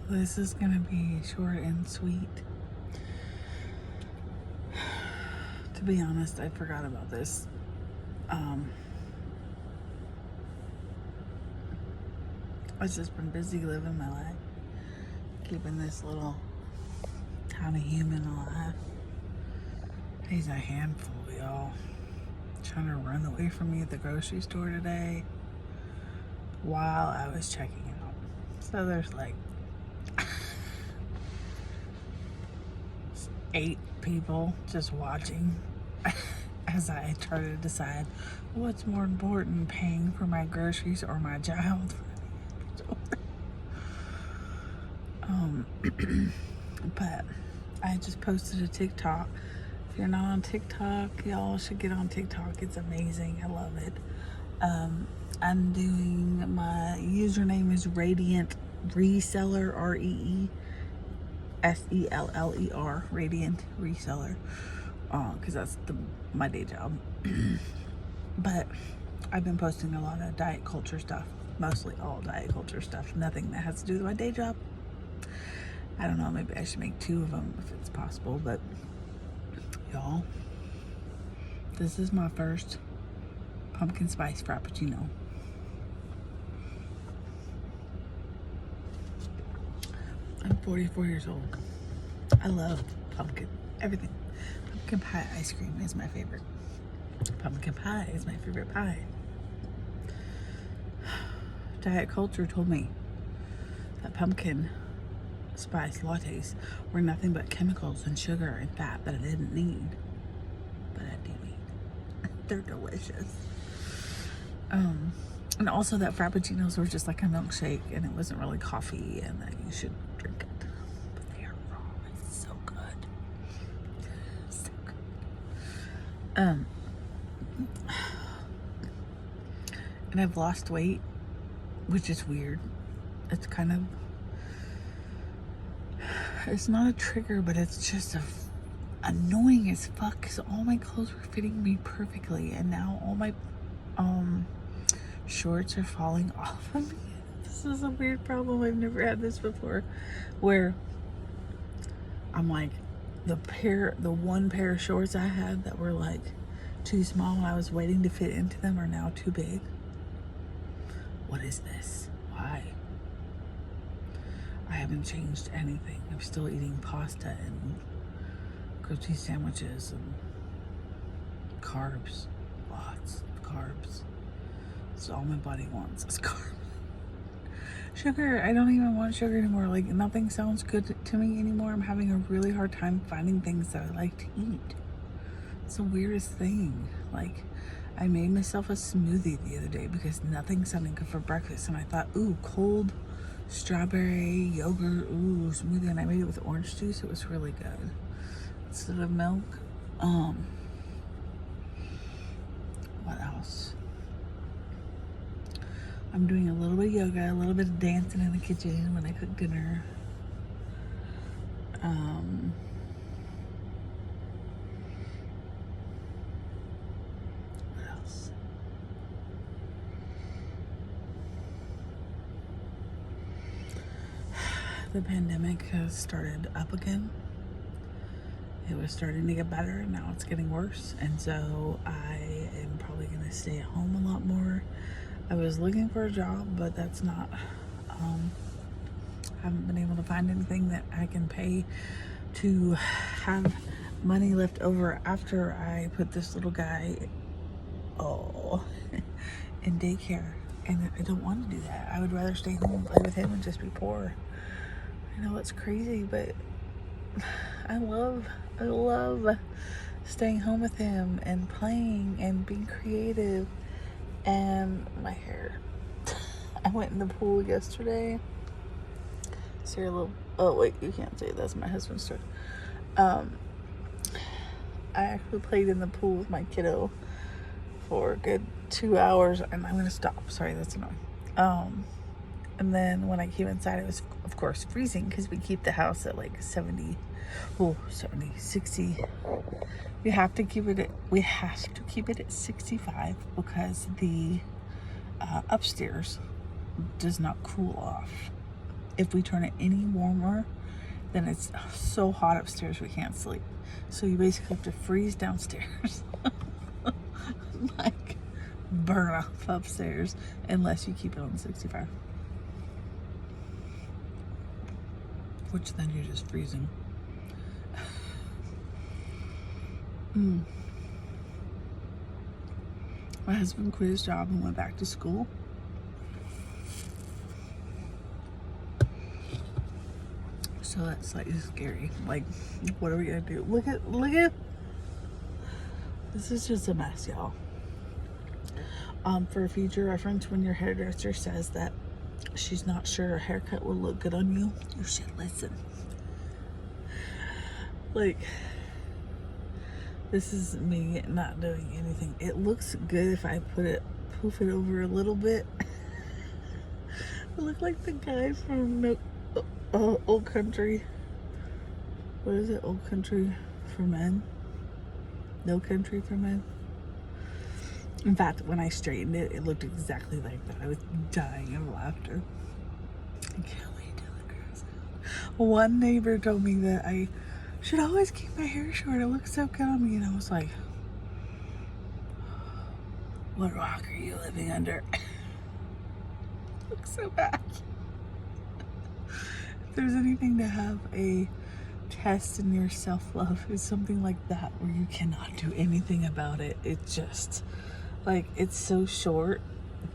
This is gonna be short and sweet. To be honest, I forgot about this. I've just been busy living my life, keeping this little tiny human alive. He's a handful, y'all. Trying to run away from me at the grocery store today while I was checking out. So there's like 8 people just watching as I try to decide what's more important, paying for my groceries or my child. But I just posted a TikTok. If you're not on TikTok, y'all should get on TikTok. It's amazing. I love it. I'm doing, my username is Radiant Reseller, REESELLER, Radiant Reseller, because that's my day job. But I've been posting a lot of diet culture stuff, mostly all diet culture stuff, nothing that has to do with my day job. I don't know, maybe I should make 2 of them if it's possible, but y'all, this is my first pumpkin spice frappuccino. I'm 44 years old. I love pumpkin, everything. Pumpkin pie ice cream is my favorite. Pumpkin pie is my favorite pie. Diet culture told me that pumpkin spice lattes were nothing but chemicals and sugar and fat that I didn't need, but I do need. They're delicious. And also that frappuccinos were just like a milkshake and it wasn't really coffee and that you should drink it. But they are raw. It's so good. So good. And I've lost weight, which is weird. It's kind of, it's not a trigger, but it's just annoying as fuck because all my clothes were fitting me perfectly and now all my shorts are falling off of me. This is a weird problem. I've never had this before, where I'm like, the one pair of shorts I had that were like too small when I was waiting to fit into them are now too big. What is this? Why? I haven't changed anything. I'm still eating pasta and grilled cheese sandwiches and carbs. Lots of carbs. That's all my body wants is carbs. Sugar, I don't even want sugar anymore. Like, nothing sounds good to me anymore. I'm having a really hard time finding things that I like to eat. It's the weirdest thing. Like, I made myself a smoothie the other day because nothing sounded good for breakfast. And I thought, ooh, cold strawberry yogurt, ooh, smoothie. And I made it with orange juice. It was really good. Instead of milk. What else? I'm doing a little bit of yoga, a little bit of dancing in the kitchen when I cook dinner. What else? The pandemic has started up again. It was starting to get better and now it's getting worse. And so I am probably gonna stay at home a lot more. I was looking for a job, but that's not, haven't been able to find anything that I can pay to have money left over after I put this little guy, in daycare. And I don't want to do that. I would rather stay home and play with him and just be poor. I know it's crazy, but I love staying home with him and playing and being creative. And my hair. I went in the pool yesterday. See a little, oh wait, you can't see it. That's my husband's shirt. I actually played in the pool with my kiddo for a good 2 hours, and I'm gonna stop. Sorry, that's annoying. And then when I came inside, it was of course freezing because we keep the house at like 60. We have to keep it at 65 because the upstairs does not cool off. if we turn it any warmer, then it's so hot upstairs we can't sleep. So you basically have to freeze downstairs. Like, burn off upstairs unless you keep it on 65. Which then you're just freezing. My husband quit his job and went back to school. So that's like scary. Like, what are we gonna do? Look at, this is just a mess, y'all. For future reference, when your hairdresser says that she's not sure a haircut will look good on you, you should listen. Like, this is me not doing anything. It looks good if I poof it over a little bit. I look like the guy from Old Country. What is it? Old Country for Men? No Country for Men? In fact, when I straightened it, it looked exactly like that. I was dying of laughter. I can't wait till it grows out. One neighbor told me that I should always keep my hair short. It looks so good on me. And I was like, what rock are you living under? It looks so bad. If there's anything to have a test in your self-love, is something like that where you cannot do anything about it. It just, like, it's so short.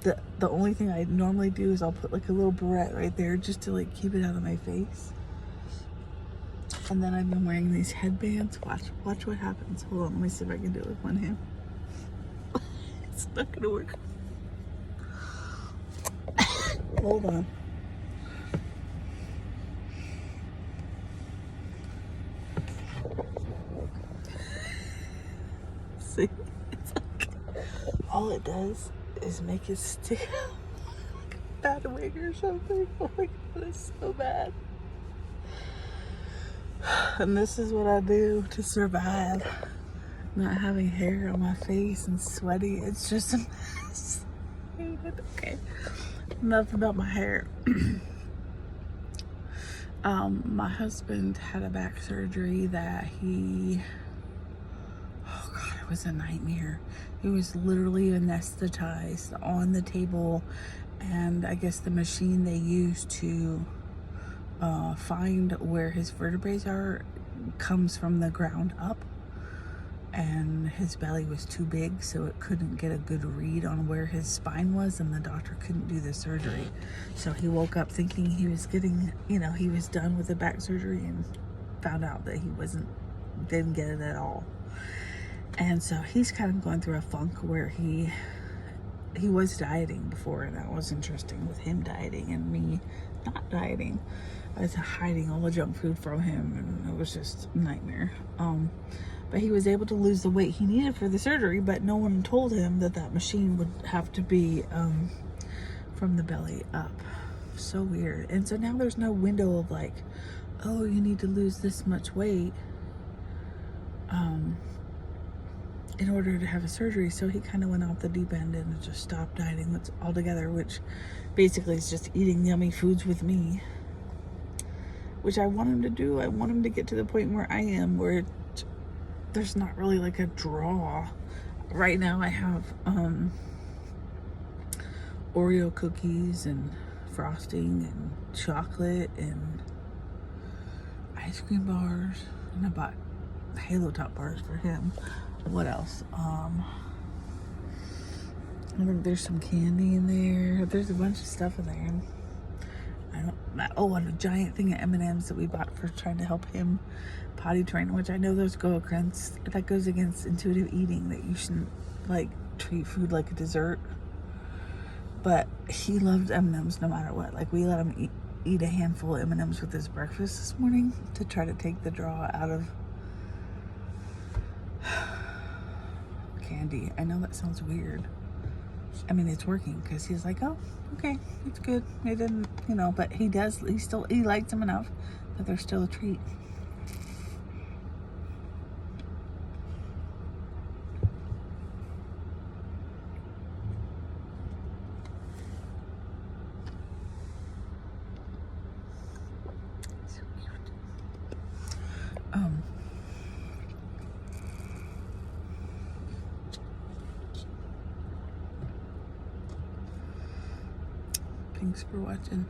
The only thing I normally do is I'll put like a little barrette right there just to like keep it out of my face. And then I've been wearing these headbands. Watch what happens. Hold on, let me see if I can do it with one hand. It's not gonna work. Hold on. See? It's like, all it does is make it stick out like a bad wig or something. Oh my god, it's so bad. And this is what I do to survive not having hair on my face and sweaty. It's just a mess. Okay, enough about my hair. My husband had a back surgery that oh god, it was a nightmare. He was literally anesthetized on the table, and I guess the machine they use to find where his vertebrae are comes from the ground up, and his belly was too big, so it couldn't get a good read on where his spine was, and the doctor couldn't do the surgery. So he woke up thinking he was getting, he was done with the back surgery, and found out that he didn't get it at all. And so he's kind of going through a funk where he was dieting before, and that was interesting with him dieting and me not dieting. I was hiding all the junk food from him, and it was just a nightmare. But he was able to lose the weight he needed for the surgery, but no one told him that machine would have to be from the belly up. So weird. And so now there's no window of like, oh, you need to lose this much weight in order to have a surgery. So he kind of went off the deep end and just stopped dieting altogether, which basically is just eating yummy foods with me, which I want him to do. I want him to get to the point where I am, where there's not really like a draw. Right now I have Oreo cookies and frosting and chocolate and ice cream bars, and I bought Halo Top bars for him. What else? I think there's some candy in there. There's a bunch of stuff in there. And a giant thing of M&Ms that we bought for trying to help him potty train, which I know those go against intuitive eating, that you shouldn't like treat food like a dessert. But he loved M&Ms no matter what. Like, we let him eat a handful of M&Ms with his breakfast this morning to try to take the draw out of candy. I know that sounds weird. I mean, it's working, because he's like, oh, okay, it's good. It didn't, but he likes them enough that they're still a treat. Thanks for watching.